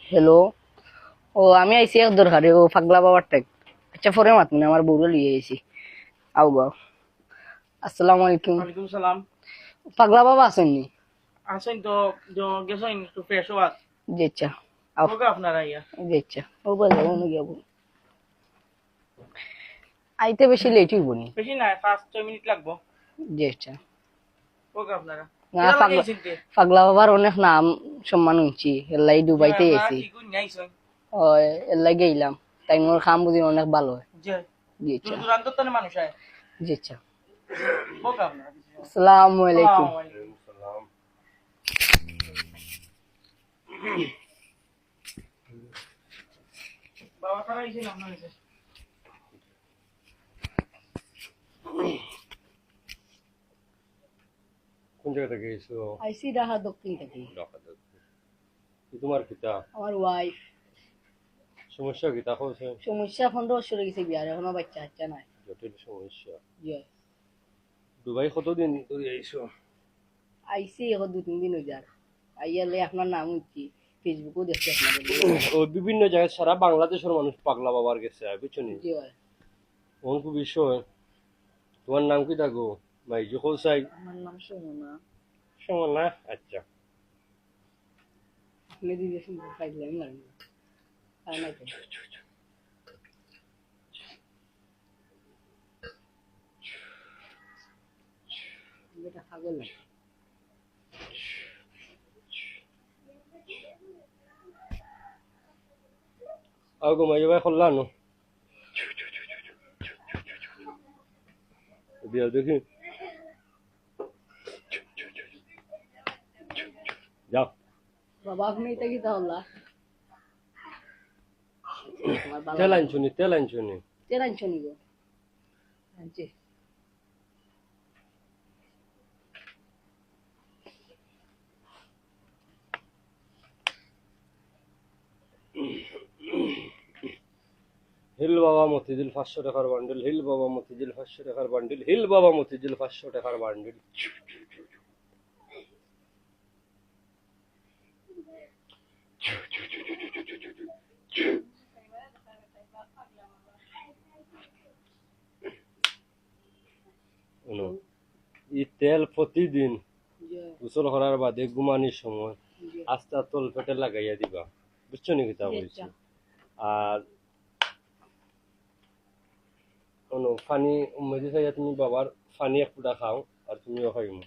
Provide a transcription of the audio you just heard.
Hello, ও আমি আইছি এক দরকারে, ও পাগলা বাবার টেক। আচ্ছা পরে মাতুন, আমার বউরে লিয়ে আইছি। আও গাও। আসসালামু আলাইকুম। ওয়ালাইকুম সালাম। পাগলা বাবা আসেননি? আসেন তো, গেছেন একটু ফ্রেশ হওয়ার। জি আচ্ছা, আও। হোক আপনারা ইয়া। জি আচ্ছা, ও বলে ও নিয়ে যাবো। আইতে বেশি লেট হইব নি? বেশি না, 5-6 মিনিট লাগবো। জি আচ্ছা। হোক আপনারা। না কিরা পাগলা, লাগাইছেন তে? পাগলা বাবার অনেক নাম সম্মান হইছি, এলাই যে দুবাইতে আপনারা আইছি। কি কই নাইছেন? ও এলাই গেলাম, তাই মোর খাম বুঝি অনেক ভালো হয়। যে জি দূর আচ্ছা। দূরান্ত তো মানুষ আয়। জি আচ্ছা। হোক আপনারা। আসসালামু আলাইকুম। আসসালামু আলাইকুম। বাবা তারা আইছেন আপনার কাছে। কোন জায়গা থেকে এসো? আইসি ঢাকা দক্ষিণ থেকে। ঢাকা থেকে। তোমার কিতা আমার ওয়াইফ সমস্যা কিতা হচ্ছে? সমস্যা 15 বছর গেছে, বিয়ার এখনো বাচ্চা কাচ্চা নাই। জটিল সমস্যা। জি দুবাই কতদিন ধরে আইসো? আইসি এখন 2-3 দিন হয়ে যার। আইয়ালে আপনার নাম হচ্ছি, ফেসবুকও দেখছি আপনাদের। ও বিভিন্ন জায়গায় সারা বাংলাদেশের মানুষ পাগলা বাবার গেছে বুঝছো নি? জি হয়। অঙ্ক বিষয় তোমার নাম কি থাকো? মাইজু হোসাই। আমার নাম সোমনা। সমনা। আচ্ছা। আপনি দিদি শুনতে পাইলেন না? তাই নাই তো। এটা পাগল না। আগো মাইজু ভাই খোল্লানো দিয়া দেখি যাও। বাবা আপনি এটা কি তাহলে? তেল আনছুনি, তেল আনছুনি। তেল আনছো নি গো? আনছি। হিল বাবা মতিঝিল 500 টাকার বান্ডিল, হিল বাবা মতিঝিল 500 টাকার বান্ডিল, হিল বাবা মতিঝিল 500 টাকার বান্ডিল। এই তেল প্রতিদিন গোসল করার বাদে ঘুমানির সময় আস্তে তল পেটে লাগাইয়া দিবা, বুঝছো নি কিতা বলছি? আর কোনো ফানি মেজি চাইয়া তুমি বাবার ফানি এক ফুটা খাও আর তুমিও খাইমো।